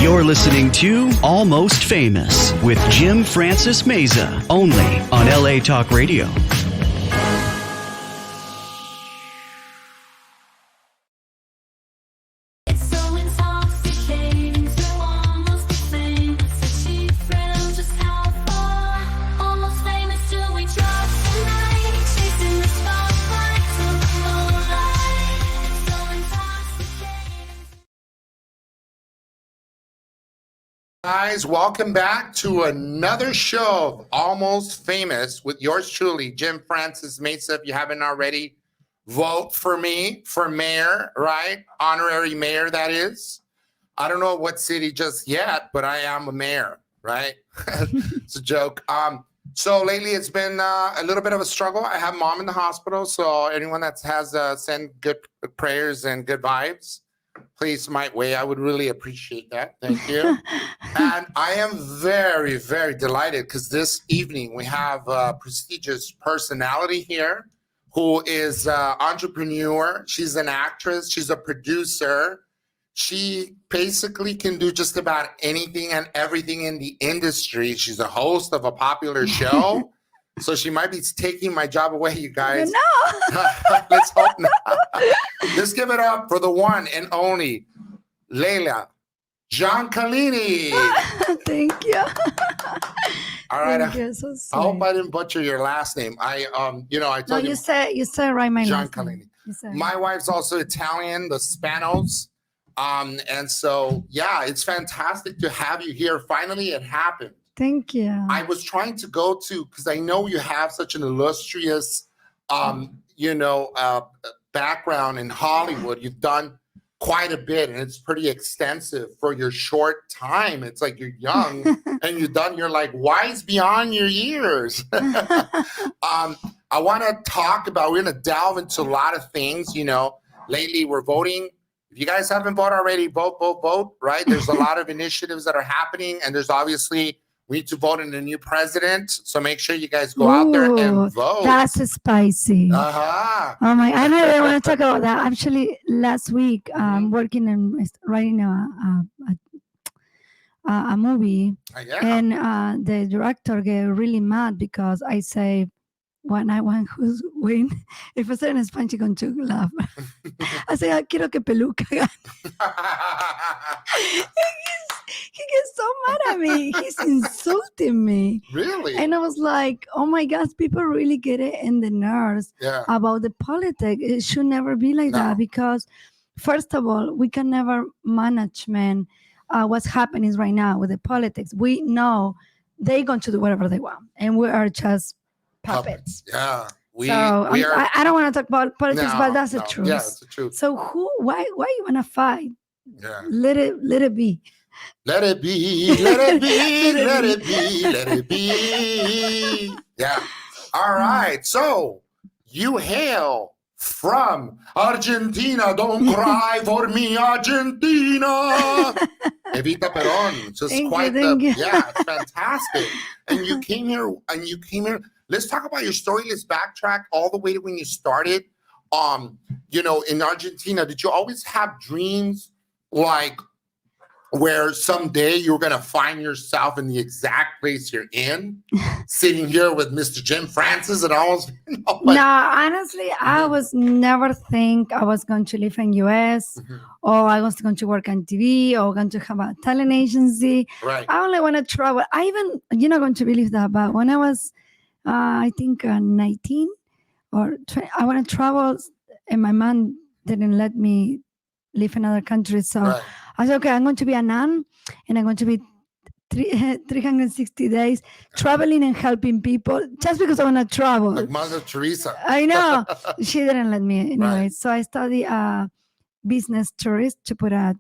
You're listening to Almost Famous with Jim Francis Meza, only on LA Talk Radio. Guys, welcome back to another show of Almost Famous with yours truly, Jim Francis Meza. If you haven't already, vote for me for mayor, right? Honorary mayor, that is. I don't know what city just yet, but I am a mayor, right? It's a joke. So lately it's been a little bit of a struggle. I have mom in the hospital, so anyone that has send good prayers and good vibes, please my way. I would really appreciate that. Thank you. And I am very, very delighted because this evening we have a prestigious personality here who is an entrepreneur. She's an actress. She's a producer. She basically can do just about anything and everything in the industry. She's a host of a popular show. So she might be taking my job away, you guys. No. Let's hope not. Let's give it up for the one and only Leila Ciancaglini. Thank you. All right. Thank you. So I hope I didn't butcher your last name. I told no, you said right my last Ciancaglini. name. My wife's also Italian, the Spanos. And so, yeah, it's fantastic to have you here. Finally, it happened. Thank you. I was trying to go to, because I know you have such an illustrious, background in Hollywood. You've done quite a bit, and it's pretty extensive for your short time. It's like you're young, and you're like wise beyond your years. I want to talk about, we're going to delve into a lot of things. Lately we're voting. If you guys haven't voted already, vote, right? There's a lot of initiatives that are happening, and there's obviously, we need to vote in a new president. So make sure you guys go out there and vote. That's spicy. Uh-huh. Oh my! I really want to talk about that. Actually, last week, working and writing a movie, and the director get really mad because I say, when I want who's win, if I say in Spanish, you're going to laugh. I say, quiero que peluca gane. He gets so mad at me. He's insulting me. Really? And I was like, oh my gosh, people really get it in the nerves about the politics. It should never be like that because, first of all, we can never manage what's happening right now with the politics. We know they're going to do whatever they want, and we are just puppets. Yeah. I don't want to talk about politics, but that's the truth. Yeah, it's the truth. So why you want to fight? Yeah. Let it be. Let it be, let it be, let it be, let it be. Yeah. All right. So you hail from Argentina. Don't cry for me, Argentina. Evita Perón. Just it's fantastic. And you came here. Let's talk about your story. Let's backtrack all the way to when you started. In Argentina, did you always have dreams like where someday you're going to find yourself in the exact place you're in, sitting here with Mr. Jim Francis and almost? No, honestly, I was never think I was going to live in US or I was going to work on TV or going to have a talent agency. Right. I only want to travel. I even, you're not going to believe that, but when I was, I think 19 or 20, I want to travel, and my mom didn't let me live in other countries. So I said, okay, I'm going to be a nun, and I'm going to be 360 days traveling and helping people just because I want to travel. Like Mother Teresa. I know. She didn't let me anyway. Right. So I studied business tourist to put a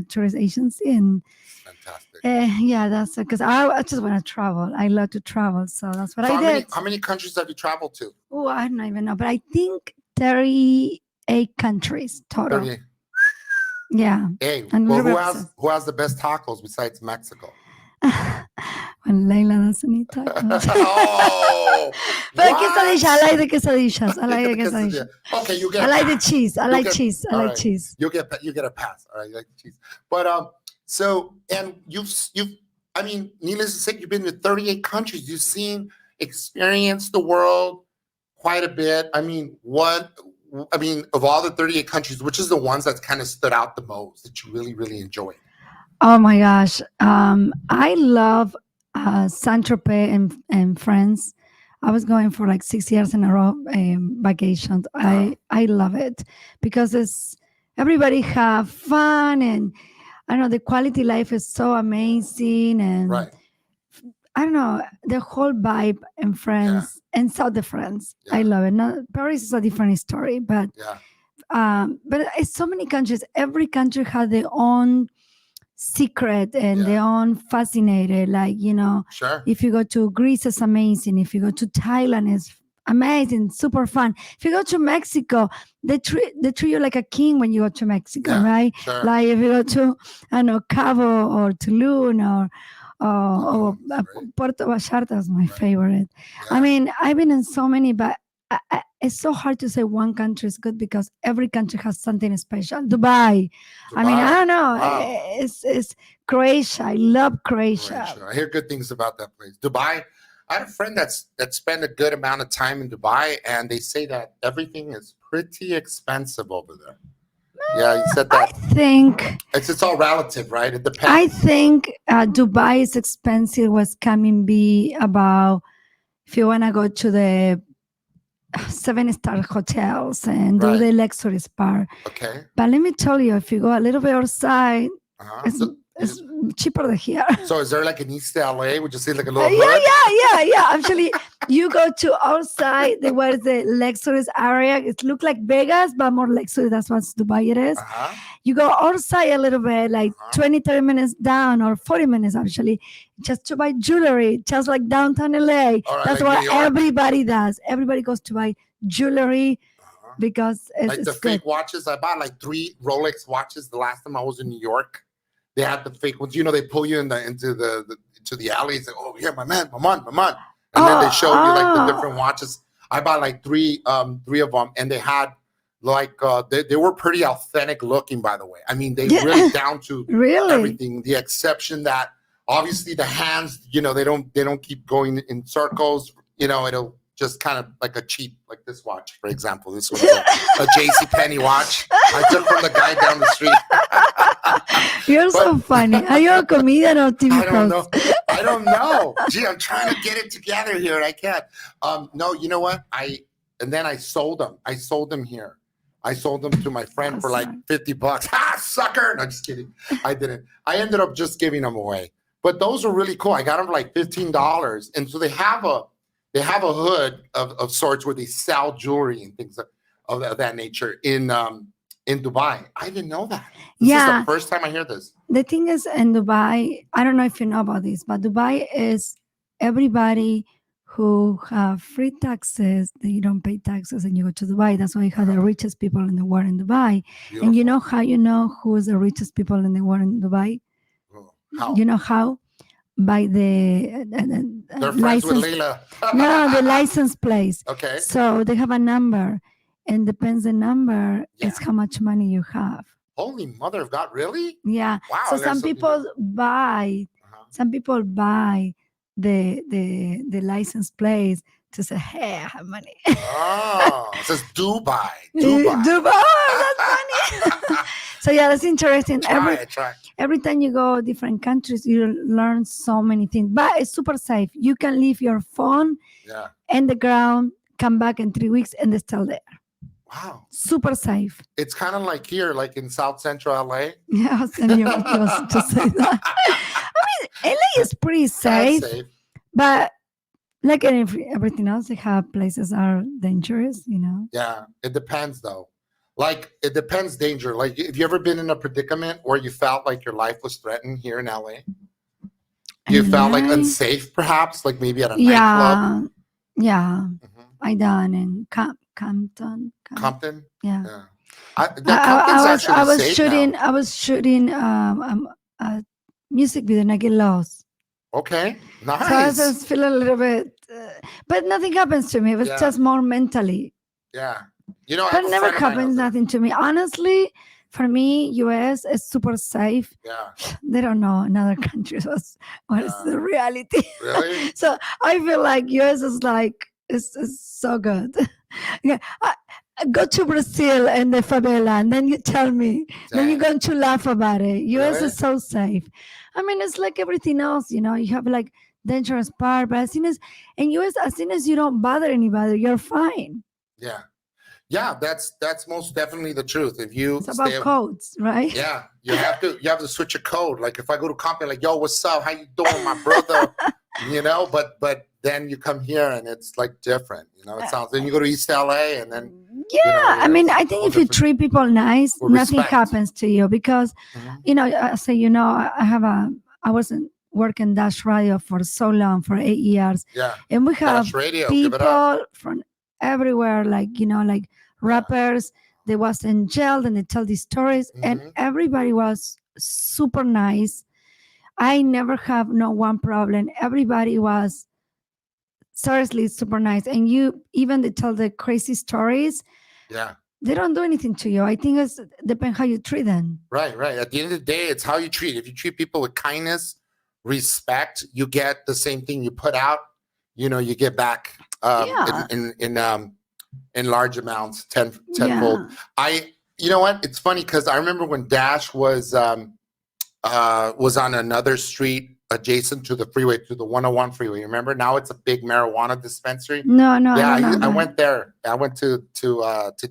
tourist agency. And fantastic. That's because I just want to travel. I love to travel. So that's what I did. How many countries have you traveled to? Oh, I don't even know. But I think 38 countries total. 38. Yeah. Hey, well, who has the best tacos besides Mexico? When Leila doesn't eat tacos. Oh, but quesadillas, I like the quesadillas. I like the quesadillas. Okay, you get. I like the cheese. I like cheese. I like cheese. You get a pass. All right, you like cheese. But So, and I mean, needless to say, you've been to 38 countries. You've experienced the world quite a bit. I mean, of all the 38 countries, which is the ones that kind of stood out the most that you really, really enjoyed? Oh my gosh. I love Saint-Tropez and France. I was going for like 6 years in a row vacations. I love it because everybody have fun, and I don't know, the quality life is so amazing, and I don't know, the whole vibe in France and South of France. I love it. Now, Paris is a different story, but it's so many countries. Every country has their own secret and their own fascinated. Like, if you go to Greece, it's amazing. If you go to Thailand, it's amazing, super fun. If you go to Mexico, they treat you like a king when you go to Mexico, right? Sure. Like if you go to, I don't know, Cabo or Tulum or Puerto Vallarta is my favorite. I mean, I've been in so many, but it's so hard to say one country is good because every country has something special. Dubai. I mean, I don't know. Wow. It's Croatia. I love Croatia. I hear good things about that place. Dubai. I have a friend that spent a good amount of time in Dubai, and they say that everything is pretty expensive over there. Yeah, you said that. I think it's all relative, right? It depends. I think Dubai is expensive. What's coming be about if you want to go to the 7-star hotels and do the luxury part. Okay. But let me tell you, if you go a little bit outside, it's cheaper than here. So is there like an East LA? Would you say like a little hood? Yeah. Actually, you go to outside where the luxurious area. It looks like Vegas, but more luxury. That's what Dubai it is. You go outside a little bit, like 20, 30 minutes down or 40 minutes actually, just to buy jewelry, just like downtown LA. That's what everybody does. Everybody goes to buy jewelry because it's like the fake watches. I bought like 3 Rolex watches the last time I was in New York. They had the fake ones. They pull you into the alleys. Like, oh, yeah, my man. And then they show you like the different watches. I bought like 3 of them, and they had like they were pretty authentic looking, by the way. I mean, they really down to everything. The exception that obviously the hands, they don't keep going in circles. It'll just kind of like a cheap, like this watch, for example. This was a JCPenney watch I took from the guy down the street. You're so funny. Are you a comedian or TV host? I don't know. Gee, I'm trying to get it together here, and I can't. No, you know what? Then I sold them. I sold them here. I sold them to my friend for like $50. Sucker! No, just kidding. I didn't. I ended up just giving them away. But those are really cool. I got them for like $15, and so they have a hood of sorts where they sell jewelry and things of that nature in Dubai. I didn't know that. This is the first time I hear this. The thing is, in Dubai, I don't know if you know about this, but Dubai is everybody who have free taxes. You don't pay taxes and you go to Dubai. That's why you have the richest people in the world in Dubai. Beautiful. And you know how you know who is the richest people in the world in Dubai? How? You know how? By they're friends with Leila. No, the license plates. Okay. So they have a number, and depends the number, it's how much money you have. Holy mother of God, really? Yeah. Wow. So some people buy the license plates to say, hey, I have money. It says Dubai. Dubai. That's funny. So that's interesting. Try. Every time you go different countries, you learn so many things. But it's super safe. You can leave your phone in the ground, come back in 3 weeks, and it's still there. Wow. Super safe. It's kind of like here, like in South Central LA. Yeah, I was telling you to say that. I mean, LA is pretty safe. But like everything else, they have places are dangerous, Yeah, it depends though. Like, it depends danger. Like, have you ever been in a predicament where you felt like your life was threatened here in LA? You felt like unsafe, perhaps, like maybe at a nightclub? Yeah. I done in Compton. Compton? Yeah. I was shooting a music video and I get lost. Okay, nice. So I just feel a little bit, but nothing happens to me. It was just more mentally. Yeah. But never happens nothing to me. Honestly, For me, US is super safe. Yeah. They don't know in other countries what is the reality. Really? So I feel like US is like, it's so good. Yeah, I go to Brazil and the favela, and then you tell me, then you're going to laugh about it. US Really? is so safe. I mean, it's like everything else, you have like dangerous part, but as soon as you don't bother anybody, you're fine. Yeah. Yeah, that's most definitely the truth. If you It's about codes, right? Yeah, you have to switch a code. Like if I go to company, like, yo, what's up? How you doing, my brother? But then you come here and it's like different. It sounds. Then you go to East LA and then. Yeah, I mean, I think if you treat people nice, nothing happens to you because, I say, I wasn't working Dash Radio for so long, for 8 years. Yeah. And we have people from everywhere, like rappers. They was in jail and they tell these stories, and everybody was super nice. I never have no one problem. Everybody was seriously super nice, and they tell the crazy stories. Yeah, they don't do anything to you. I think it depends how you treat them. Right. At the end of the day, it's how you treat. If you treat people with kindness, respect, you get the same thing you put out. You get back in large amounts, tenfold. You know what? It's funny because I remember when Dash was on another street adjacent to the freeway, to the 101 freeway. Remember? Now it's a big marijuana dispensary. No. Yeah, I went there. I went to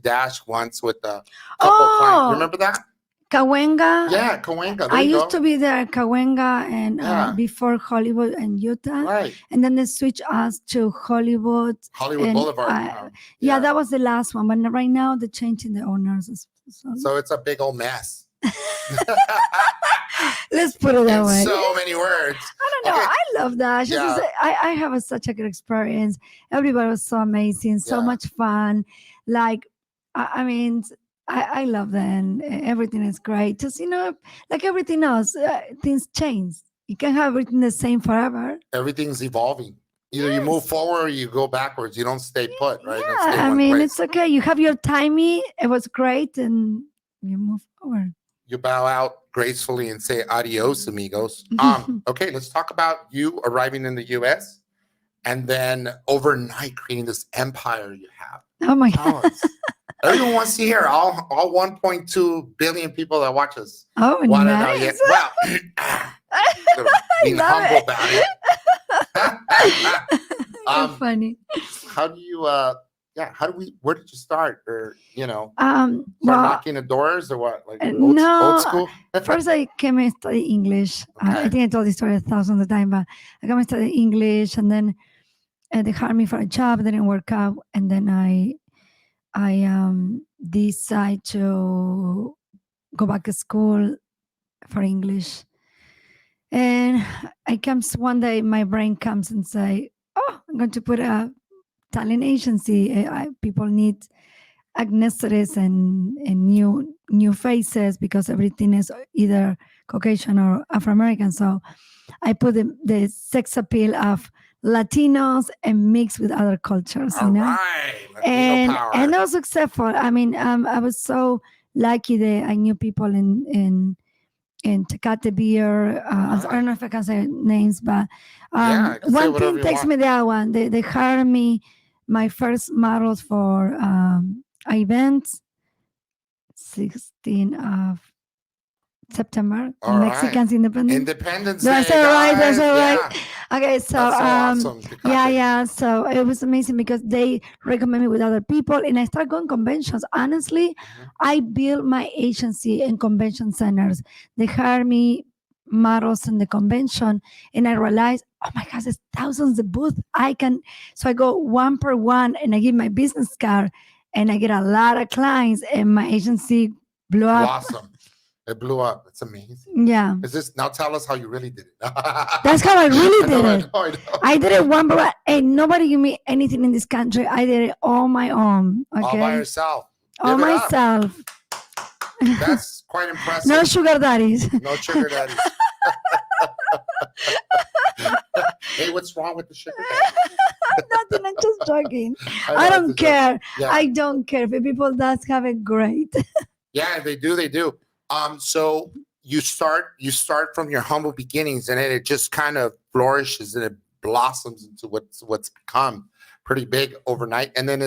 Dash once with a couple of clients. Remember that? Cahuenga. Yeah, Cahuenga. I used to be there at Cahuenga and before Hollywood and Utah. Right. And then they switched us to Hollywood Boulevard. Yeah, that was the last one. But right now they're changing the owners. So it's a big old mess. Let's put it that way. So many words. I don't know. I love that. I have such a good experience. Everybody was so amazing, so much fun. Like, I mean, I love them. Everything is great. Just, like everything else, things change. You can't have everything the same forever. Everything's evolving. Either you move forward or you go backwards. You don't stay put, right? Yeah, it's okay. You have your timing. It was great, and you move forward. You bow out gracefully and say adios, amigos. Okay, let's talk about you arriving in the U.S. and then overnight creating this empire you have. Oh my God. Everyone wants to hear, all 1.2 billion people that watch us. Oh, nice. Well, being humble about it. You're funny. How do you, where did you start? Or, start knocking the doors or what? Like old school? First I came and studied English. Okay. I think I told this story 1,000 times, but I came and studied English, and then they hired me for a job. It didn't work out. And then I decided to go back to school for English. And one day my brain comes and say, oh, I'm going to put a talent agency. People need ethnicities and new faces because everything is either Caucasian or Afro-American. So I put the sex appeal of Latinos and mixed with other cultures, Right. And I was successful. I mean, I was so lucky that I knew people in Tecate Beer. I don't know if I can say names, but one thing takes me that one. They hired me, my first models for events, 16th of September, Mexicans Independence Day. That's all right. Okay, so awesome. So it was amazing because they recommend me with other people, and I started going conventions. Honestly, I built my agency in convention centers. They hired me models in the convention, and I realized, oh my gosh, there's thousands of booths. So I go one per one, and I give my business card, and I get a lot of clients, and my agency blew up. Awesome. It blew up. It's amazing. Yeah. Now tell us how you really did it. That's how I really did it. I know. I did it one by one. And nobody gave me anything in this country. I did it all my own. Okay? All by yourself. All myself. That's quite impressive. No sugar daddies. No sugar daddies. Hey, what's wrong with the sugar daddy? Nothing. I'm just joking. I don't care. Yeah. I don't care. If people does have it, great. Yeah, they do. They do. So you start from your humble beginnings, and then it just kind of flourishes and it blossoms into what's become pretty big overnight. And then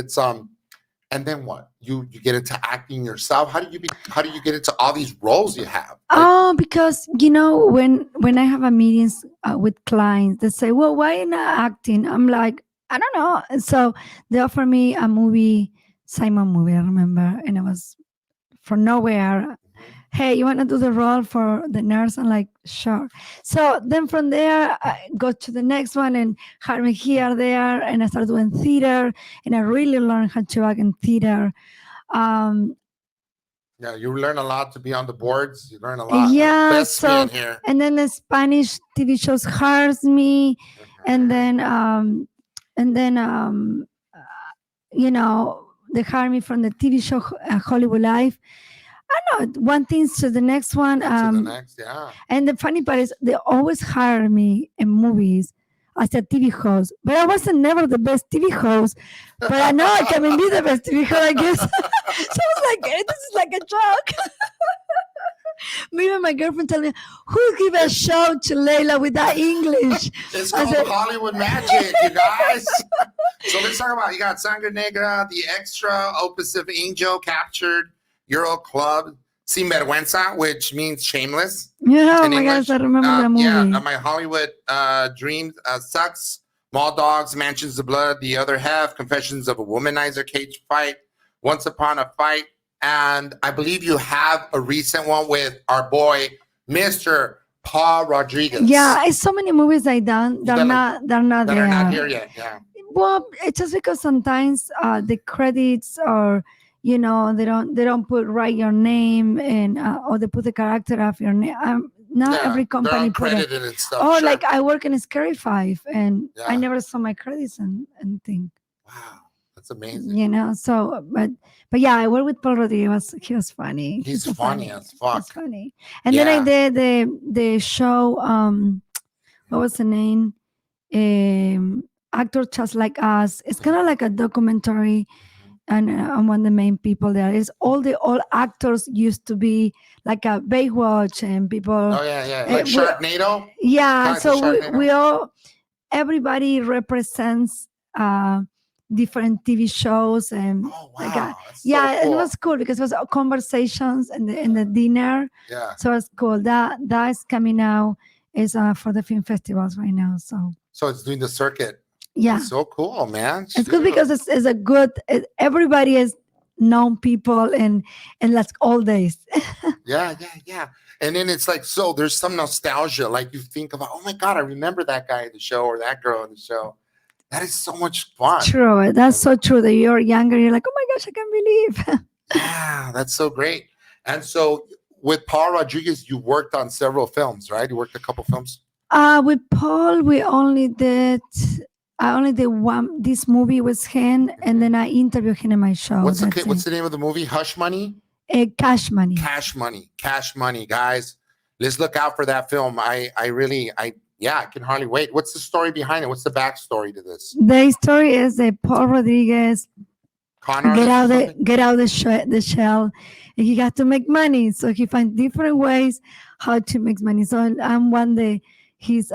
and then what? You get into acting yourself. How do you get into all these roles you have? Oh, because when I have a meetings with clients, they say, "Well, why not acting?" I'm like, I don't know. And so they offer me a movie, Simon movie, I remember, and it was from nowhere. Hey, you want to do the role for the nurse? I'm like, sure. So then from there, I go to the next one and hire me here, there, and I started doing theater, and I really learned how to act in theater. Um, Yeah, you learn a lot to be on the boards. You learn a lot. yeah, Best so being here. and then the Spanish TV shows hires me, and then they hire me from the TV show Hollywood Life. I know one thing to the next one. To the next, yeah. And the funny part is they always hire me in movies as a TV host, but I wasn't never the best TV host. But I know I can be the best TV host, I guess. So I was like, hey, this is like a joke. Me and my girlfriend tell me, who give a show to Leila with that English? It's called Hollywood magic, you guys. So let's talk about, you got Sangre Negra, The Extra, Opus of Angel, Captured, Euro Club, Sin Vergüenza, which means shameless. Yeah, oh my gosh, I remember that movie. Yeah, my Hollywood dreams, Sucks, Mall Dogs, Mansions of Blood, The Other Half, Confessions of a Womanizer, Cage Fight, Once Upon a Fight, and I believe you have a recent one with our boy, Mr. Paul Rodriguez. Yeah, it's so many movies I done. They're not are not here yet. Yeah. Well, it's just because sometimes the credits are, they don't put right your name and or they put the character of your name. Not every company put it. And stuff. Oh, sure. Like I work in Scary 5 and I never saw my credits and think. Wow, that's amazing. So but yeah, I worked with Paul Rodriguez. He was funny. He's funny as fuck. He's funny. And then I did the show. What was the name? Actor Just Like Us. It's kind of like a documentary, and I'm one of the main people there. Is all actors used to be like a Baywatch and people. Oh yeah, like Sharknado. Yeah, so we all, everybody represents different TV shows and and it was cool because it was conversations and the dinner. Yeah, so it's cool. That is coming out is for the film festivals right now. So it's doing the circuit. Yeah, that's so cool, man. It's good because it's a good. Everybody is known people and like all days. yeah. And then it's like, so there's some nostalgia. Like you think about, oh my God, I remember that guy in the show or that girl in the show. That is so much fun. True. That's so true that you're younger. You're like, oh my gosh, I can't believe. Yeah, that's so great. And so with Paul Rodriguez, you worked on several films, right? You worked a couple films. With Paul, I only did one. This movie was him, and then I interviewed him in my show. What's the name of the movie? Hush Money? Cash Money. Cash Money, guys. Let's look out for that film. I can hardly wait. What's the story behind it? What's the backstory to this? The story is that Paul Rodriguez get out the shell, and he got to make money. So he finds different ways how to make money. So I'm one day his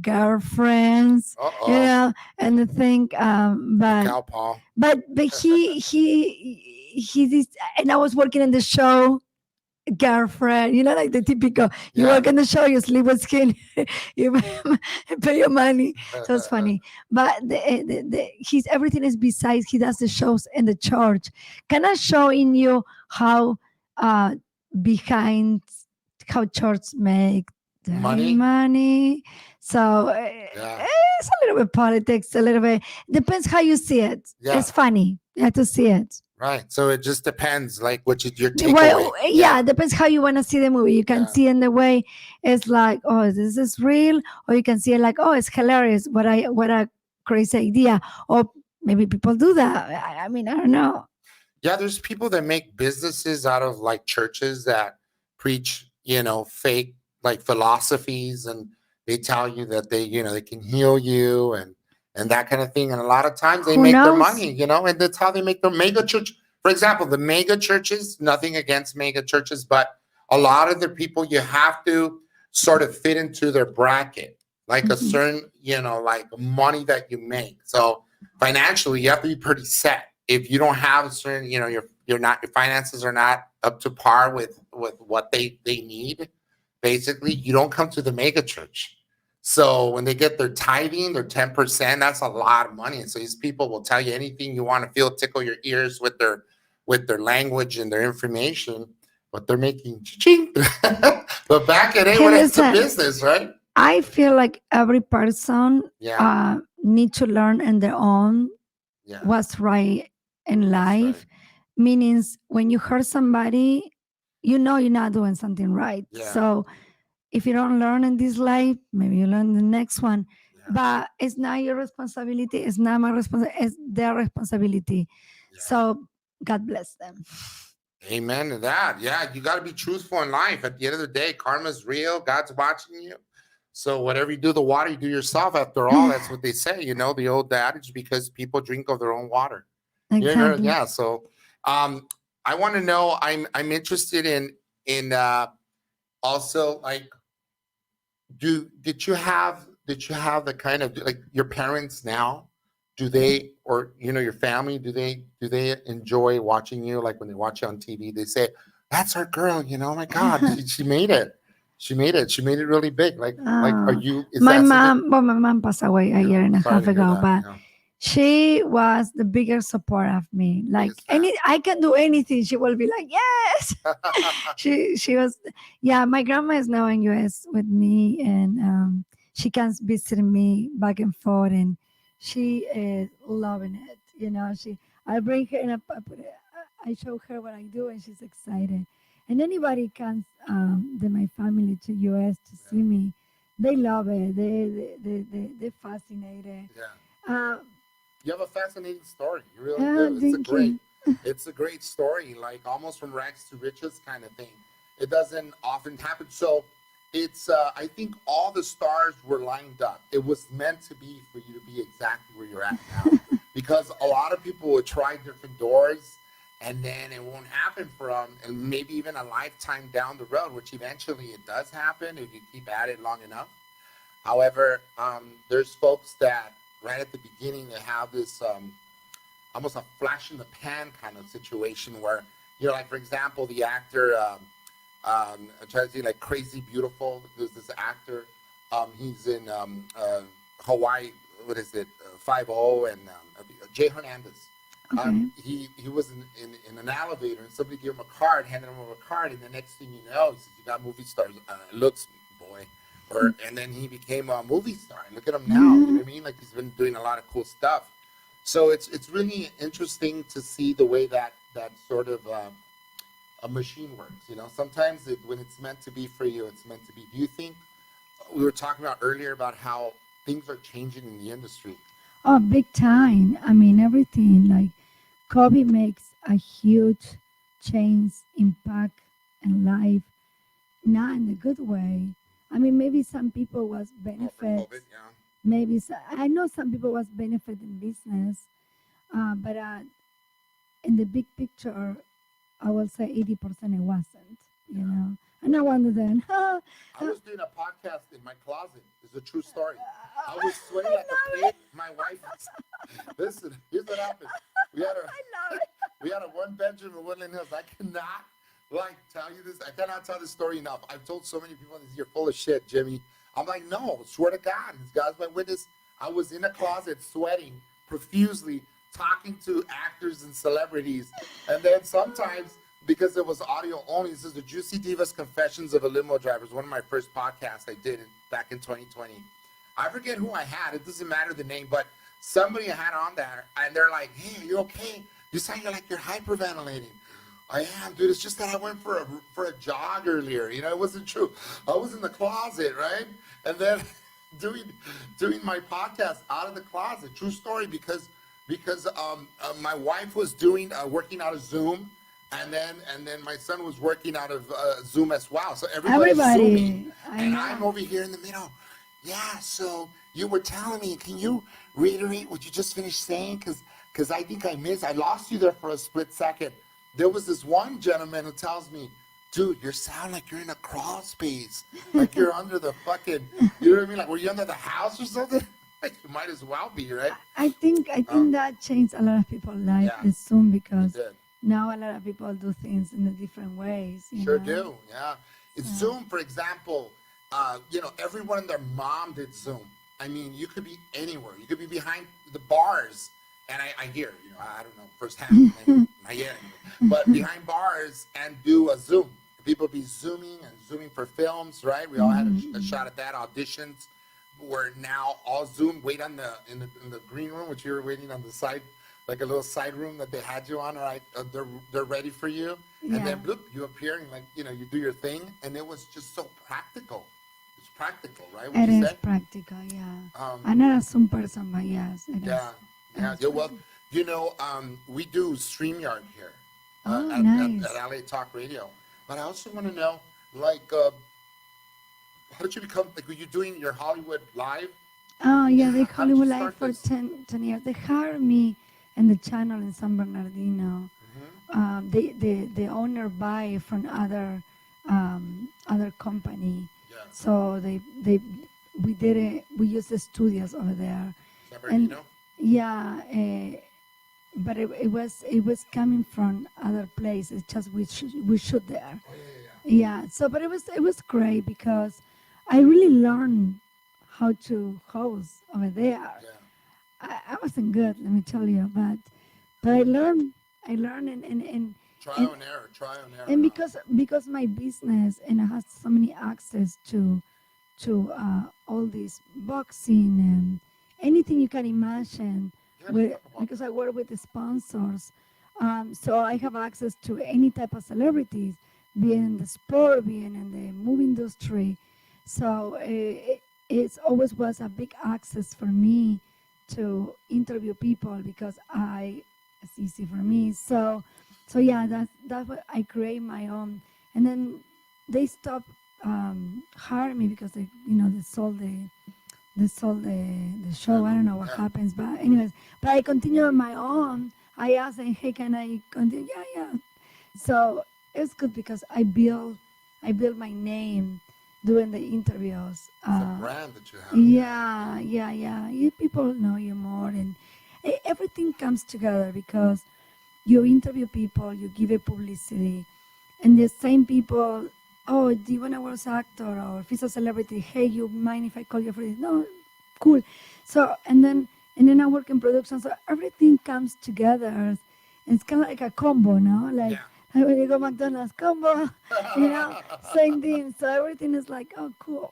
girlfriends, and the thing. But he and I was working in the show. Girlfriend, like the typical, you work in the show, you sleep with skin, you pay your money. So it's funny. But he's everything is besides he does the shows in the church. Can I show in you how behind how church make money? So it's a little bit politics, a little bit depends how you see it. It's funny. You have to see it. Right. So it just depends, like what your takeaway. Well, it depends how you want to see the movie. You can see in the way it's like, oh, this is real, or you can see it like, oh, it's hilarious. What a crazy idea. Or maybe people do that. I mean, I don't know. Yeah, there's people that make businesses out of like churches that preach, fake like philosophies, and they tell you that they can heal you and that kind of thing. And a lot of times they make their money, and that's how they make their mega church. For example, the mega churches, nothing against mega churches, but a lot of the people, you have to sort of fit into their bracket, like a certain, like money that you make. So financially, you have to be pretty set. If you don't have a certain, your finances are not up to par with what they need, basically, you don't come to the mega church. So when they get their tithing, their 10%, that's a lot of money. And so these people will tell you anything you want to feel, tickle your ears with their language and their information, but they're making ching. But back at it, when it's a business, right? I feel like every person need to learn on their own what's right in life. Meaning when you hurt somebody, you're not doing something right. So if you don't learn in this life, maybe you learn the next one. But it's not your responsibility. It's not my responsibility. It's their responsibility. So God bless them. Amen to that. Yeah, you got to be truthful in life. At the end of the day, karma's real. God's watching you. So whatever you do the water, you do yourself. After all, that's what they say. The old adage, because people drink of their own water. Exactly. Yeah. So I want to know, I'm interested in also, like, did you have the kind of, like, your parents now, do they, or your family, do they enjoy watching you? Like when they watch you on TV, they say, that's our girl, oh my God, she made it. She made it really big. Like are you? My mom passed away a year and a half ago, but she was the biggest support of me. Like I can do anything, she will be like, yes. she was, my grandma is now in US with me, and she comes visiting me back and forth, and she is loving it. I bring her and I show her what I do, and she's excited. And anybody comes, my family to US to see me, they love it. They're fascinated. You have a fascinating story. You really do. It's a great story, like almost from rags to riches kind of thing. It doesn't often happen. So it's, I think all the stars were lined up. It was meant to be for you to be exactly where you're at now. Because a lot of people would try different doors, and then it won't happen for them, and maybe even a lifetime down the road, which eventually it does happen if you keep at it long enough. However, there's folks that right at the beginning, they have this almost a flash in the pan kind of situation where, like, for example, the actor, I'm trying to say, like, Crazy Beautiful, there's this actor, he's in Hawaii, what is it, 5-0, and Jay Hernandez. Okay. He was in an elevator, and somebody gave him a card, handed him a card, and the next thing you know, he says, you got movie stars looks, boy. And then he became a movie star. Look at him now. You know what I mean? Like, he's been doing a lot of cool stuff. So it's really interesting to see the way that sort of a machine works. Sometimes when it's meant to be for you, it's meant to be. Do you think, we were talking about earlier about how things are changing in the industry? Oh, big time. I mean, everything. Like, COVID makes a huge change, impact in life, not in a good way. I mean, maybe some people was benefit. Maybe I know some people was benefit in business, but in the big picture, I will say 80% it wasn't. And I wonder then. I was doing a podcast in my closet. It's a true story. I was sweating like a pig. My wife. Listen, here's what happened. We had a one bedroom in Woodland Hills. I cannot tell you this. I cannot tell this story enough. I've told so many people this. You're full of shit, Jimmy. I'm like, no, swear to God, God's my witness. I was in a closet sweating profusely, talking to actors and celebrities, and then sometimes, because it was audio only, this is the Juicy Divas Confessions of a Limo Driver. It was one of my first podcasts I did back in 2020. I forget who I had. It doesn't matter the name, but somebody I had on there, and they're like, hey, are you okay? You sound like you're hyperventilating. I am, dude. It's just that I went for a jog earlier. It wasn't true. I was in the closet, right? And then doing my podcast out of the closet. True story, because my wife was working out of Zoom, and then my son was working out of Zoom as well. So everybody's Zooming, and I'm over here in the middle. Yeah. So you were telling me, can you reiterate what you just finished saying? Because because I think I lost you there for a split second. There was this one gentleman who tells me, dude, you sound like you're in a crawl space. Like you're under the fucking, you know what I mean? Like, were you under the house or something? Like, you might as well be, right? I think that changed a lot of people's life soon, because now a lot of people do things in a different ways. Sure do, yeah. Zoom, for example, everyone and their mom did Zoom. I mean, you could be anywhere. You could be behind the bars. And I hear, I don't know firsthand, not yet, but behind bars and do a Zoom. People be zooming for films, right? We all had a shot at that. Auditions were now all Zoom. Wait in the green room, which you were waiting on the side, like a little side room that they had you on. Right, they're ready for you, and then bloop, you appear and you do your thing, and it was just so practical. It's practical, right? It is practical, yeah. I'm not a Zoom person, but yes, it is. Yeah, well, we do StreamYard here nice. at LA Talk Radio. But I also want to know, how did you become, were you doing your Hollywood Live? Oh, yeah, the Hollywood Live for 10 years. They hired me in the channel in San Bernardino. Mm-hmm. The owner buy from other company. Yeah. So we used the studios over there. San Bernardino? Yeah, but it was coming from other places. Just we shoot there. Oh, yeah. So, but it was great because I really learned how to host over there. Yeah. I wasn't good, let me tell you, but I learned and trial and error. And because my business and I have so many access to all this boxing and anything you can imagine, because I work with the sponsors, so I have access to any type of celebrities, being in the sport, being in the movie industry. So it always was a big access for me to interview people because it's easy for me. So yeah, that's what I create my own, and then they stopped hiring me because they sold the show. I don't know what happens, but anyways, but I continue on my own. I asked them, hey, can I continue? Yeah. So it's good because I build my name doing the interviews. It's a brand that you have. Yeah. People know you more, and everything comes together because you interview people, you give it publicity, and the same people. Oh, do you want to work as an actor or if it's a celebrity? Hey, you mind if I call you for this? No, cool. So and then I work in production, so everything comes together. And it's kind of like a combo, no? Like when you go McDonald's combo, same thing. So everything is like, oh, cool,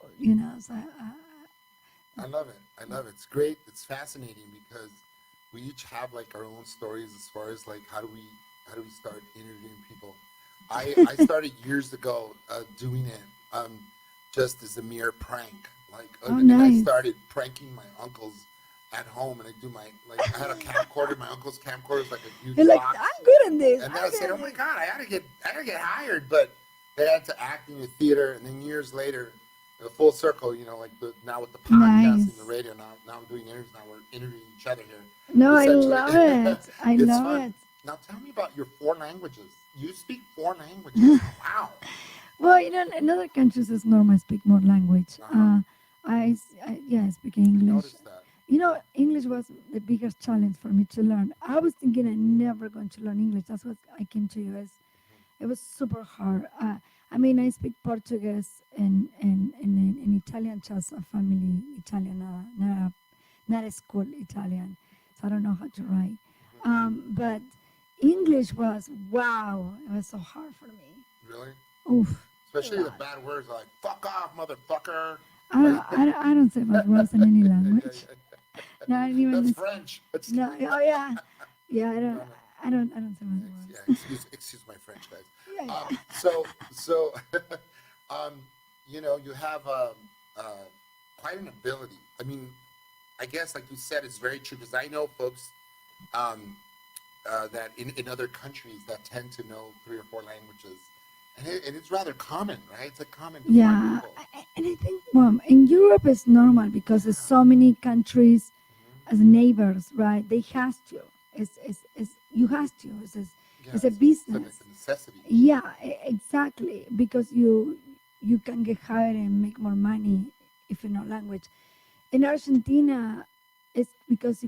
So I love it. It's great. It's fascinating because we each have like our own stories as far as like how do we start interviewing people. I started years ago doing it just as a mere prank. Nice. I started pranking my uncles at home, and I had a camcorder. My uncle's camcorder was like a huge box. Like, I'm good at this. And then I said, oh my God, I gotta get hired. But they had to act in the theater, and then years later, full circle, now with the podcast and the radio, now I'm doing interviews. Now we're interviewing each other here. No, I love it. I love it. Now tell me about your 4 languages. You speak 4 languages. Wow. Well, in other countries it's normal to speak more language. I speak English. Noticed that. English was the biggest challenge for me to learn. I was thinking I'm never going to learn English. That's what I came to US. It was super hard. I speak Portuguese and Italian, just a family Italian, not a school Italian. So I don't know how to write. But English was, wow, it was so hard for me. Really? Oof. Especially the bad words like, fuck off, motherfucker. I don't say bad words in any language. Not even. That's French. No, oh yeah. Yeah, I don't say bad words. Yeah, excuse my French, guys. Yeah. So, you have quite an ability. I guess, like you said, it's very true because I know folks that in other countries that tend to know 3 or 4 languages, and it's rather common, right? It's a common. Yeah, and I think in Europe it's normal because there's so many countries as neighbors, right? They have to. It's you have to. It's a business. It's a necessity. Yeah, exactly. Because you can get hired and make more money if you know language. In Argentina, it's because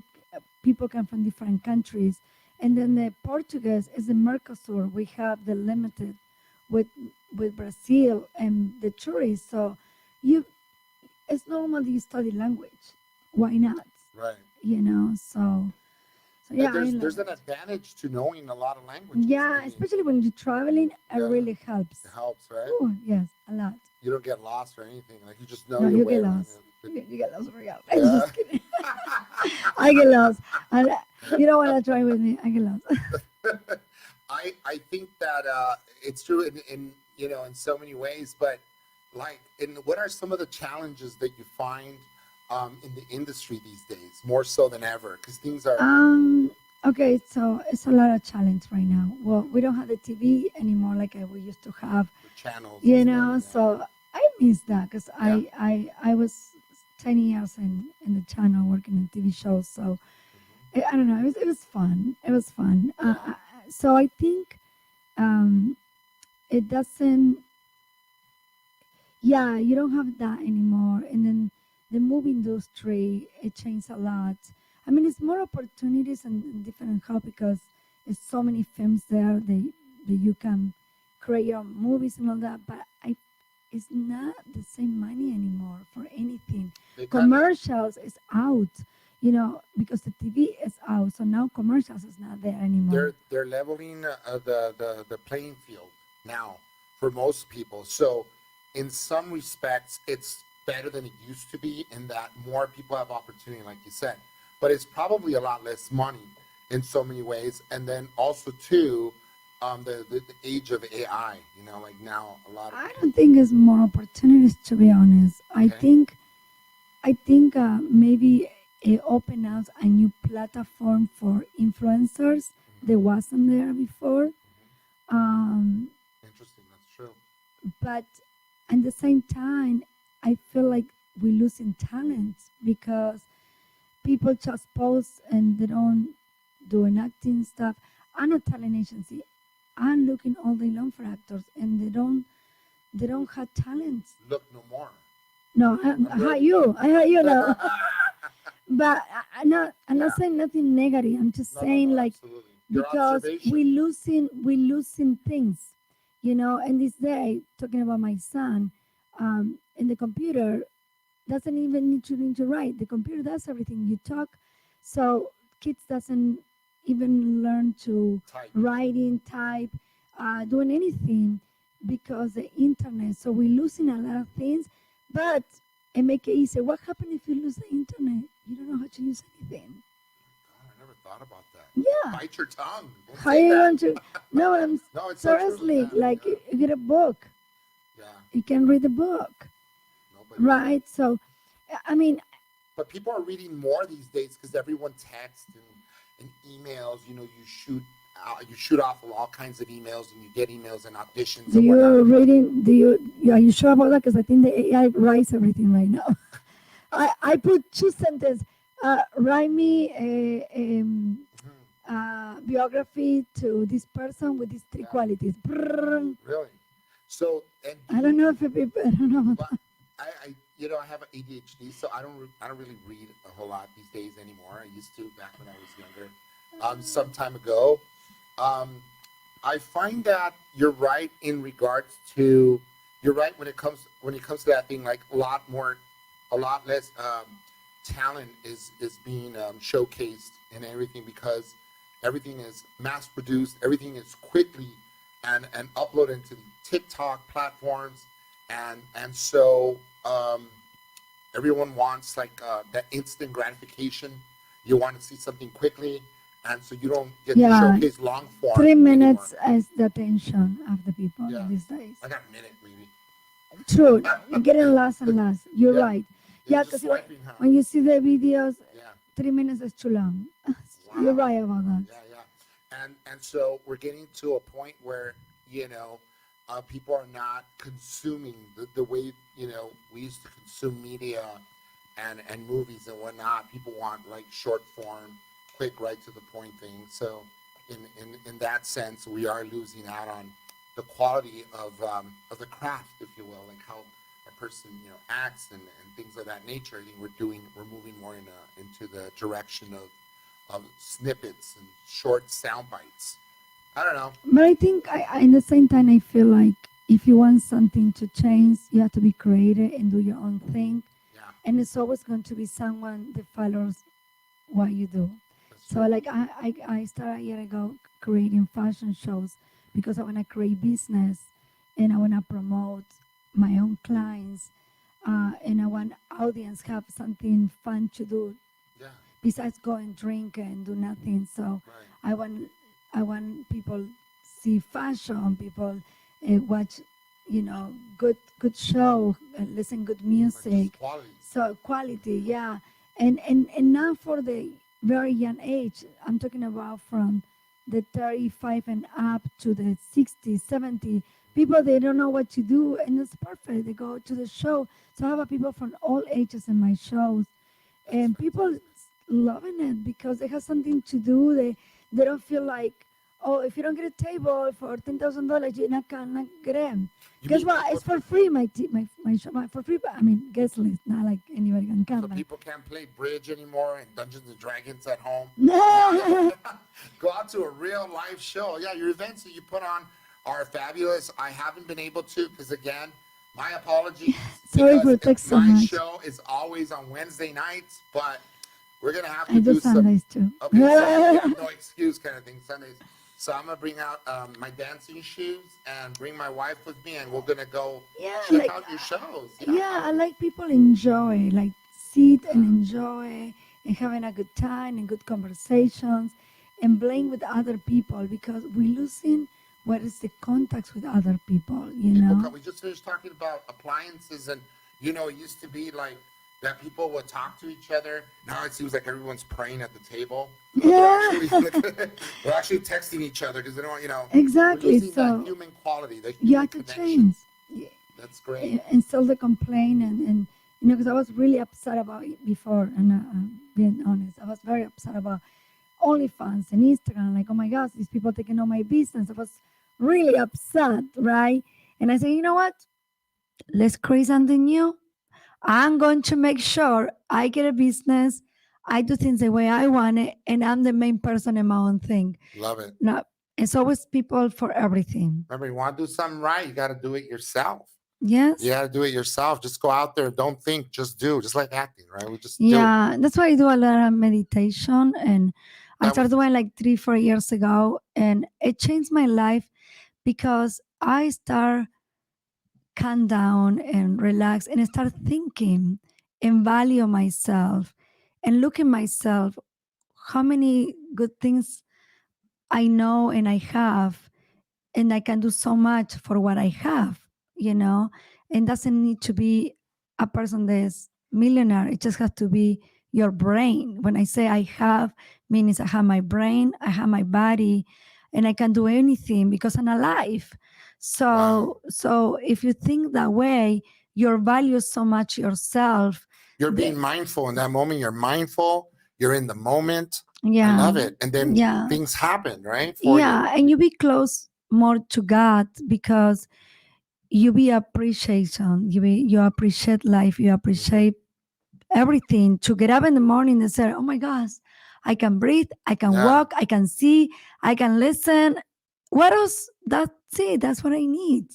people come from different countries, and then the Portuguese is the Mercosur. We have the limited with Brazil and the tourists. So you, it's normal you study language. Why not? Right. You know. So yeah, there's an advantage to knowing a lot of languages. Yeah, especially when you're traveling, it really helps. It helps, right? Ooh, yes, a lot. You don't get lost or anything. Like you just know No, your you way get around lost. it. You get lost. I'm just kidding. I get lost. And you don't want to try with me. I get lost. I think that it's true in in so many ways, but like, what are some of the challenges that you find in the industry these days, more so than ever? Because things are. Okay, so it's a lot of challenge right now. Well, we don't have the TV anymore like we used to have. The channels. You know, so I miss that because I was 10 years in the channel working in TV shows. So I don't know, it was fun. It was fun. So I think it doesn't. Yeah, you don't have that anymore. And then the movie industry, it changed a lot. I mean, it's more opportunities and different help because there's so many films there that you can create your movies and all that. But it's not the same money anymore for anything. Commercials is out, because the TV is out. So now commercials is not there anymore. They're leveling the playing field now for most people. So in some respects, it's better than it used to be in that more people have opportunity, like you said. But it's probably a lot less money in so many ways. And then also, too, the age of AI, like now a lot of... I don't think it's more opportunities, to be honest. Okay. I think maybe it opened up a new platform for influencers that wasn't there before. Interesting, that's true. But at the same time, I feel like we're losing talent because people just post and they don't do an acting stuff. I'm a talent agency. I'm looking all day long for actors, and they don't have talent. Look no more. No, I heard you now. But I'm not saying nothing negative. I'm just saying like because we're losing things, And this day, talking about my son, in the computer doesn't even need to write. The computer does everything. You talk, so kids doesn't even learn to writing, type, doing anything because the internet. So we're losing a lot of things, but it make it easier. What happens if you lose the internet? You don't know how to use anything. God, I never thought about that. Yeah. Bite your tongue. How you going to? No, I'm no, it's seriously so true. like you get a book. Yeah. You can read the book. Nobody right. So, I mean. But people are reading more these days because everyone texts and emails. You shoot off all kinds of emails and you get emails and auditions. Are you sure about that? Because I think the AI writes everything right now. I put 2 sentences. Write me a biography to this person with these 3 qualities. Really? So I don't know if people. I don't know about that. I have an ADHD, so I don't really read a whole lot these days anymore. I used to back when I was younger. Some time ago. I find that you're right in regards to when it comes to that thing, like a lot less talent is being showcased and everything because everything is mass produced, everything is quickly and uploaded into the TikTok platforms and so everyone wants like that instant gratification. You want to see something quickly. And so you don't get to showcase long form. 3 minutes is the attention of the people these days. I got a minute, maybe. True. You're getting less and less. You're right. Yeah, because when you see the videos, 3 minutes is too long. Wow. You're right about that. Yeah. And so we're getting to a point where, people are not consuming the way, we used to consume media and movies and whatnot. People want like short form quick, right to the point thing. So in that sense, we are losing out on the quality of the craft, if you will, like how a person acts and things of that nature. I think we're moving more into the direction of snippets and short sound bites. I don't know. But I think in the same time, I feel like if you want something to change, you have to be creative and do your own thing. Yeah. And it's always going to be someone that follows what you do. So like I started a year ago creating fashion shows because I want to create business and I want to promote my own clients and I want audience have something fun to do besides go and drink and do nothing. So I want people see fashion, people watch good show, listen good music. So quality, yeah. And now for the very young age, I'm talking about from the 35 and up to the 60, 70, people, they don't know what to do, and it's perfect. They go to the show. So I have people from all ages in my shows, and people loving it because they have something to do. They don't feel like, oh, if you don't get a table for $10,000, you're not gonna get in. Guess what? It's for free. My show for free. But I mean, guest list, not like anybody can come. So people can't play bridge anymore and Dungeons and Dragons at home. No. Go out to a real live show. Yeah, your events that you put on are fabulous. I haven't been able to because again, my apologies. Sorry for text so much. My show is always on Wednesday nights, but we're gonna have to I do Sundays too. Okay, so no excuse kind of thing. Sundays. So I'm gonna bring out my dancing shoes and bring my wife with me, and we're gonna go check out your shows. Yeah, I like people enjoy, like sit and enjoy and having a good time and good conversations and playing with other people because we're losing what is the contacts with other people, you know? We just finished talking about appliances, and it used to be like that people would talk to each other. Now it seems like everyone's praying at the table. Yeah. We're actually texting each other because they don't, Exactly. So that human quality, the human you have to change. That's great. And still the complaint and because I was really upset about it before, and being honest, I was very upset about OnlyFans and Instagram. Like, oh my gosh, these people taking all my business. I was really upset, right? And I said, you know what? Let's create something new. I'm going to make sure I get a business. I do things the way I want it, and I'm the main person in my own thing. Love it. No, it's always people for everything. Remember, you want to do something right, you got to do it yourself. Yes. You got to do it yourself. Just go out there. Don't think. Just do. Just like acting, right? We just do. That's why I do a lot of meditation, and I started doing like 3-4 years ago, and it changed my life because I start calm down and relax and start thinking and value myself and look at myself, how many good things I know and I have, and I can do so much for what I have, and doesn't need to be a person that's millionaire. It just has to be your brain. When I say I have, means I have my brain, I have my body, and I can do anything because I'm alive. So if you think that way, you value so much yourself. You're being mindful in that moment. You're mindful. You're in the moment. Yeah. I love it. And then things happen, right? And you be close more to God because you be appreciation. You appreciate life. You appreciate everything. To get up in the morning and say, oh my gosh, I can breathe, I can walk, I can see, I can listen. What else? That's it. That's what I need.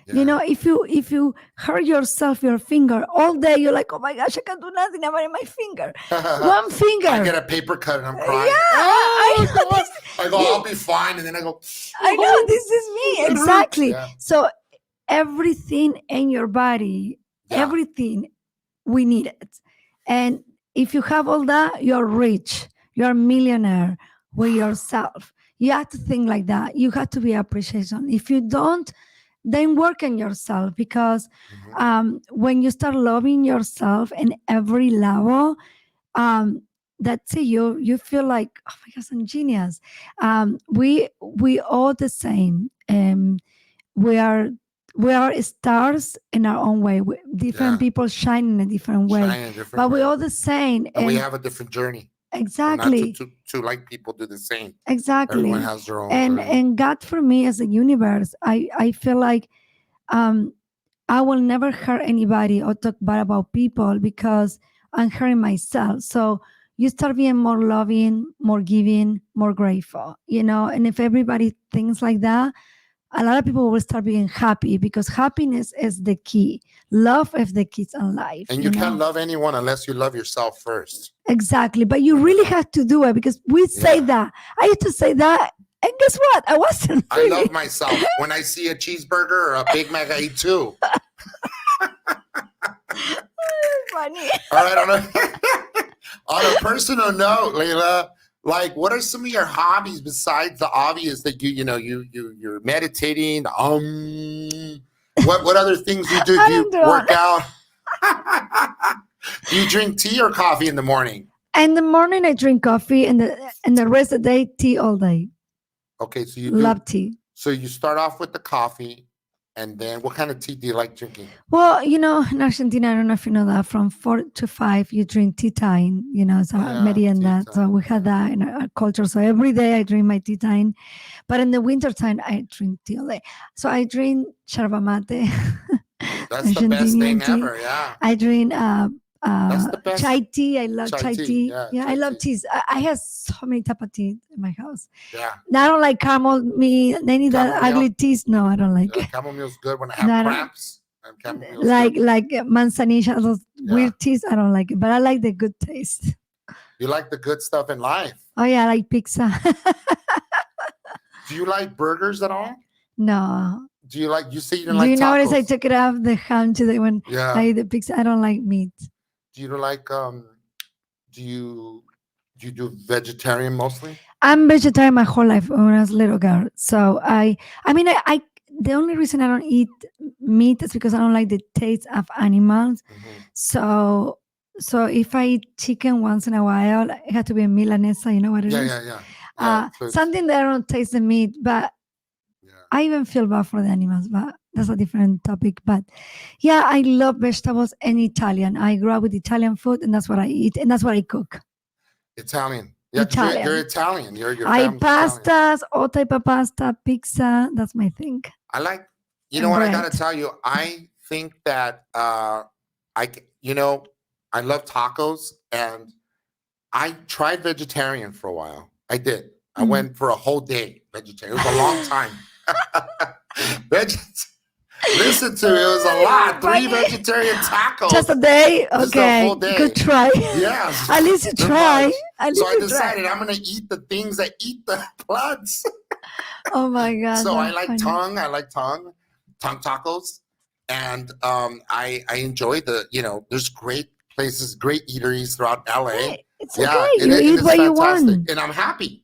Yeah. If you hurt yourself, your finger all day, you're like, oh my gosh, I can't do nothing. I'm in my finger. One finger. I get a paper cut and I'm crying. Yeah, I go, I'll be fine. And then I go, I know, this is me. Exactly. Yeah. So everything in your body, everything, we need it. And if you have all that, you're rich. You're a millionaire with yourself. You have to think like that. You have to be appreciation. If you don't, then work on yourself because when you start loving yourself in every level, that's it. You feel like, oh my gosh, I'm genius. We all the same. We are stars in our own way. Different people shine in a different way. But we're all the same. And we have a different journey. Exactly. Not to like people do the same. Exactly. Everyone has their own and God for me as a universe, I feel like I will never hurt anybody or talk bad about people because I'm hurting myself. So you start being more loving, more giving, more grateful, and if everybody thinks like that, a lot of people will start being happy because happiness is the key. Love is the key in life. And you can't love anyone unless you love yourself first. Exactly. But you really have to do it because we say that. I used to say that. And guess what? I wasn't really. I love myself. When I see a cheeseburger or a Big Mac, I eat two. Funny. All right. On a personal note, Leila, like, what are some of your hobbies besides the obvious that you're meditating? What other things you do? Do you work out? Do you drink tea or coffee in the morning? In the morning, I drink coffee, and the rest of the day, tea all day. Okay, so you love tea. So you start off with the coffee, and then what kind of tea do you like drinking? Well, in Argentina, I don't know if you know that, from 4 to 5, you drink tea time, it's a merienda. So we had that in our culture. So every day I drink my tea time. But in the winter time, I drink tea all day. So I drink yerba mate. That's the best thing ever, yeah. I drink that's the best. Chai tea. I love chai tea. Yeah, I love teas. I have so many type of tea in my house. Yeah. I don't like caramel. Any that ugly teas. No, I don't like. Chamomile is good when I have cramps. Like manzanilla, those weird teas. I don't like it, but I like the good taste. You like the good stuff in life. Oh yeah, I like pizza. Do you like burgers at all? No. Do you like? You say you don't like tacos. Do you notice I took it off the ham today when I eat the pizza? I don't like meat. Do you like? Do you do vegetarian mostly? I'm vegetarian my whole life when I was a little girl. So I mean, I the only reason I don't eat meat is because I don't like the taste of animals. Mm-hmm. So if I eat chicken once in a while, it has to be a milanesa. You know what it is? Yeah. Something that I don't taste the meat, but I even feel bad for the animals, but that's a different topic. But yeah, I love vegetables and Italian. I grew up with Italian food, and that's what I eat, and that's what I cook. Italian. Yeah, Italian. You're Italian. Your I pastas, Italian. All type of pasta, pizza. That's my thing. I like. You know what I gotta tell you? I think that I love tacos, and I tried vegetarian for a while. I did. I went for a whole day vegetarian. It was a long time. Listen to me, it was a lot. 3 vegetarian tacos. Just a day? Okay. Just a whole day. Good try. Yeah. At least you try. So I decided I'm going to eat the things that eat the plants. Oh my God. So I like tongue. I like tongue tacos. And I enjoy there's great places, great eateries throughout LA. Hey, it's okay. You eat what you want. And I'm happy.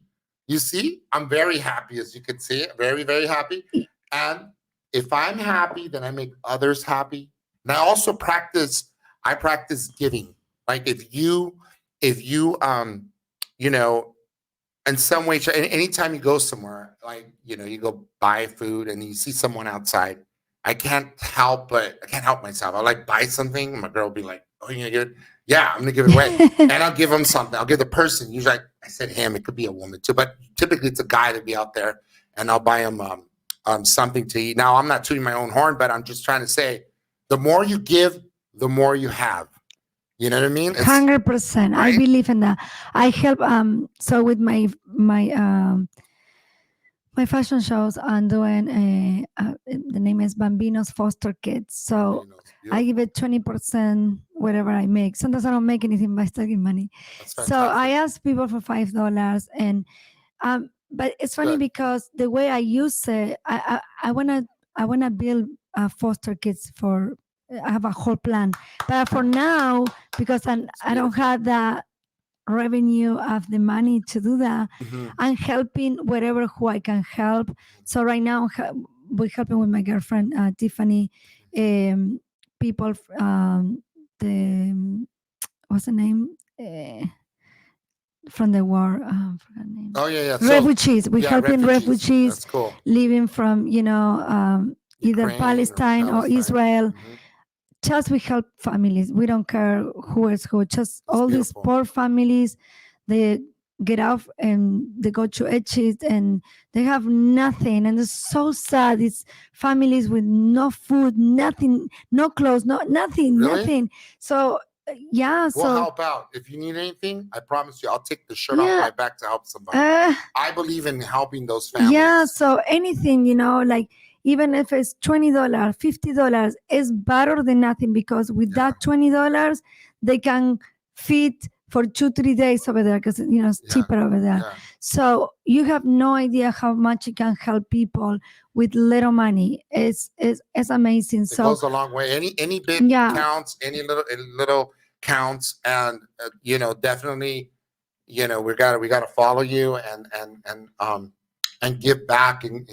You see, I'm very happy, as you can see, very, very happy. And if I'm happy, then I make others happy. And I practice giving. Like if you, in some way, anytime you go somewhere, like, you go buy food and you see someone outside, I can't help myself. I like buy something. My girl will be like, "Oh, you're gonna give it?" Yeah, I'm gonna give it away, and I'll give them something. I'll give the person. Usually, I said him. It could be a woman too, but typically it's a guy to be out there, and I'll buy him something to eat. Now, I'm not tooting my own horn, but I'm just trying to say, the more you give, the more you have. You know what I mean? 100%. Right? I believe in that. I help. So with my fashion shows, I'm doing the name is Bambinos Foster Kids. So I give it 20% whatever I make. Sometimes I don't make anything, but I still give money. So I ask people for $5, and but it's funny because the way I use it, I wanna build foster kids for. I have a whole plan, but for now, because I don't have that revenue of the money to do that, I'm helping wherever who I can help. So right now we're helping with my girlfriend Tiffany, people the what's the name from the war, I forgot the name. Oh yeah. Refugees. We're helping refugees. That's cool. Living from either Palestine or Israel. Just we help families. We don't care who is who. Just all these poor families they get off and they go to Egypt and they have nothing, and it's so sad. It's families with no food, nothing, no clothes, nothing, Really? nothing. So yeah, We'll so help out. If you need anything, I promise you, I'll take the shirt off my back to help somebody. I believe in helping those families. Yeah, so anything, like even if it's $20, $50, is better than nothing, because with that $20, they can feed for 2-3 days over there, because it's cheaper over there. Yeah. So you have no idea how much it can help people with little money. It's amazing. It goes a long way. Any bit counts. Any little counts, and definitely, we gotta follow you and give back, and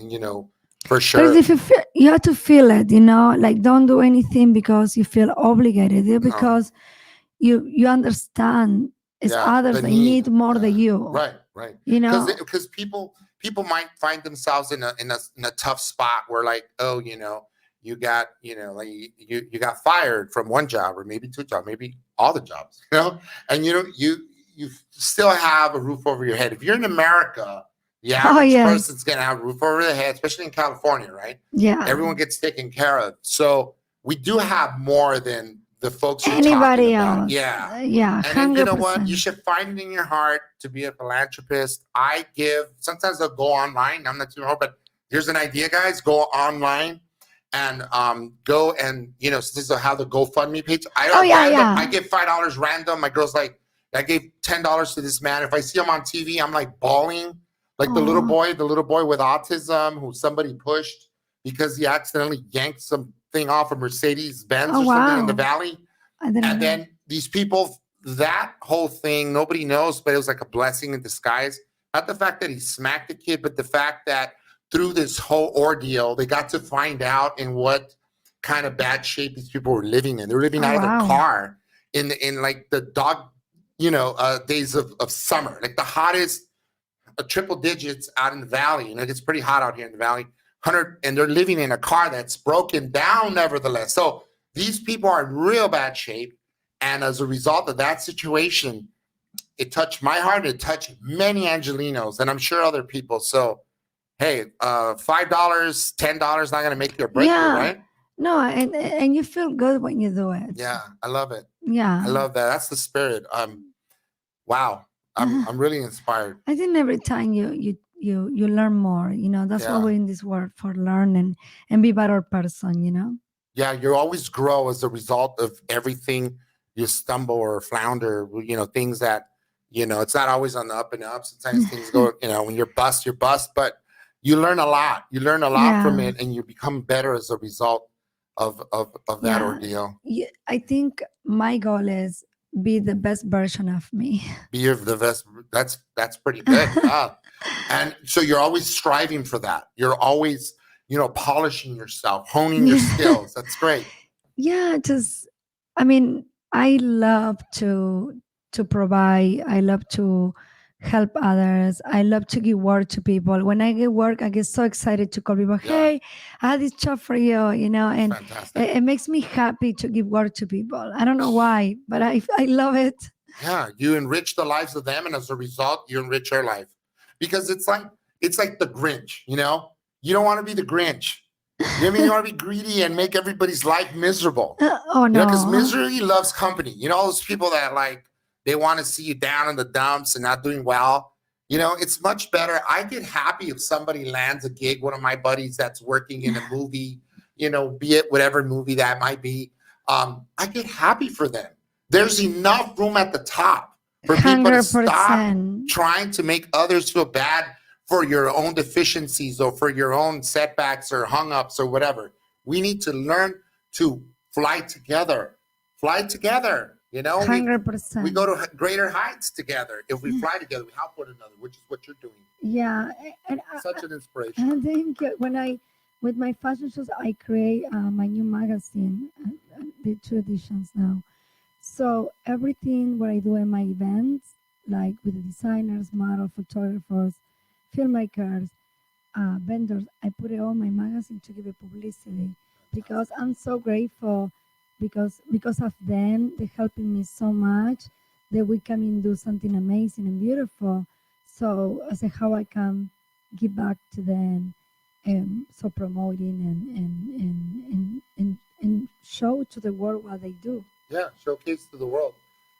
for sure. But if you have to feel it, like don't do anything because you feel obligated, because you understand it's others that need more than you. Right. Because people might find themselves in a tough spot where, like, oh, you got like you got fired from one job, or maybe two jobs, maybe all the jobs, and you still have a roof over your head. If you're in America, the average person's gonna have a roof over their head, especially in California, right? Yeah, everyone gets taken care of. So we do have more than the folks anybody else. Yeah. Yeah. And then, you know what? You should find it in your heart to be a philanthropist. Sometimes I'll go online. I'm not too hard, but here's an idea, guys. Go online and go and, this is how the GoFundMe page. I give $5 random. My girl's like, I gave $10 to this man. If I see him on TV, I'm like bawling. Like the little boy with autism who somebody pushed because he accidentally yanked something off a Mercedes Benz or something in the valley. And then these people, that whole thing, nobody knows, but it was like a blessing in disguise. Not the fact that he smacked the kid, but the fact that through this whole ordeal, they got to find out in what kind of bad shape these people were living in. They were living out of their car in like the dog, days of summer, like the hottest triple digits out in the valley. It's pretty hot out here in the valley. 100, and they're living in a car that's broken down nevertheless. So these people are in real bad shape. And as a result of that situation, it touched my heart. It touched many Angelinos, and I'm sure other people. So, hey, $5, $10 not going to make you a break, right? No, and you feel good when you do it. Yeah, I love it. Yeah, I love that. That's the spirit. Wow, I'm really inspired. I think every time you learn more. That's why we're in this world, for learn and be a better person. Yeah, you always grow as a result of everything you stumble or flounder, things that, it's not always on the up and up. Sometimes things go, when you're bust, but you learn a lot. You learn a lot from it, and you become better as a result of that ordeal. Yeah, I think my goal is be the best version of me. Be the best. That's pretty good. And so you're always striving for that. You're always, polishing yourself, honing your skills. That's great. Yeah, I love to provide. I love to help others. I love to give work to people. When I get work, I get so excited to call people. Hey, I had this job for you, and it makes me happy to give work to people. I don't know why, but I love it. Yeah, you enrich the lives of them, and as a result, you enrich your life. Because it's like the Grinch, You don't want to be the Grinch. You want to be greedy and make everybody's life miserable. No. Because misery loves company. All those people that they want to see you down in the dumps and not doing well. It's much better. I get happy if somebody lands a gig, one of my buddies that's working in a movie, be it whatever movie that might be. I get happy for them. There's enough room at the top for people to stop trying to make others feel bad for your own deficiencies or for your own setbacks or hung-ups or whatever. We need to learn to fly together. 100%. We go to greater heights together. If we fly together, we help one another, which is what you're doing. Yeah. And such an inspiration. And I think with my fashion shows, I create my new magazine, the 2 editions now. So everything what I do in my events, like with the designers, model, photographers, filmmakers, vendors, I put it on my magazine to give it publicity, because I'm so grateful because of them. They're helping me so much that we come and do something amazing and beautiful. So I said, how I can give back to them, so promoting and show to the world what they do. Yeah, showcase to the world.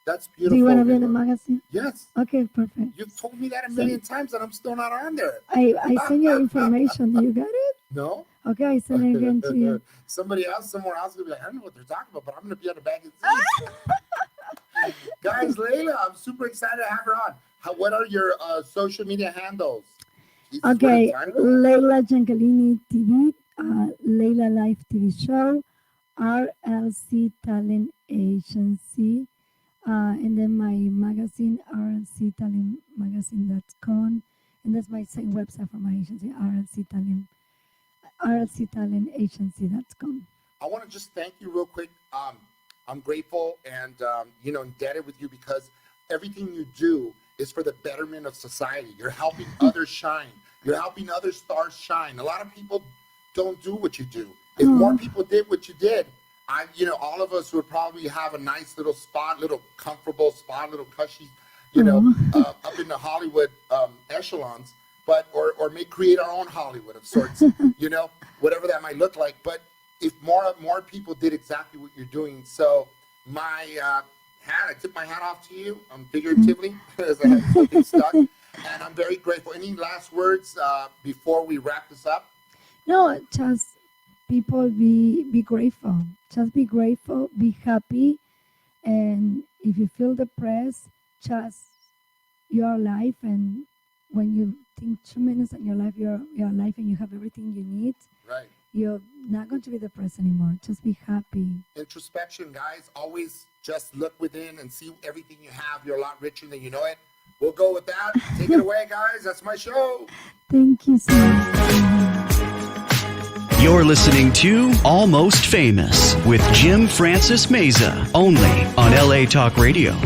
That's beautiful. Do you want to be in the magazine? Yes. Okay, perfect. You've told me that a million times and I'm still not on there. I sent you information. You got it? No. Okay, I sent it again to you. Somebody else, somewhere else, will be like, I don't know what they're talking about, but I'm going to be on the magazine. Guys, Leila, I'm super excited to have her on. What are your social media handles? Okay, Leila Ciancaglini TV, Leila Live TV Show, RLC Talent Agency, and then my magazine, rlctalentmagazine.com, and that's my same website for my agency, rlctalentagency.com. I want to just thank you real quick. I'm grateful and indebted with you because everything you do is for the betterment of society. You're helping others shine. You're helping other stars shine. A lot of people don't do what you do. If more people did what you did, all of us would probably have a nice little spot, little comfortable spot, little cushy, up in the Hollywood echelons, or may create our own Hollywood of sorts, whatever that might look like. But if more people did exactly what you're doing, so I tip my hat off to you, figuratively, as I have something stuck, and I'm very grateful. Any last words before we wrap this up? No, just people be grateful. Just be grateful, be happy, and if you feel depressed, just you're alive, and when you think 2 minutes in your life, you're alive and you have everything you need. Right. You're not going to be depressed anymore. Just be happy. Introspection, guys. Always just look within and see everything you have. You're a lot richer than you know it. We'll go with that. Take it away, guys. That's my show. Thank you so much. You're listening to Almost Famous with Jim Francis Meza, only on LA Talk Radio.